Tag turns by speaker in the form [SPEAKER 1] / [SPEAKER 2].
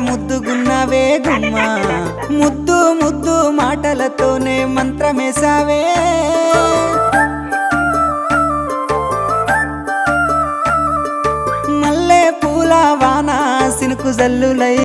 [SPEAKER 1] ముద్దుగున్నావే గుమ్మ ముద్దు ముద్దు మాటలతోనే మంత్రమేసావే మల్లె పూల వాన సినుకు జల్లులై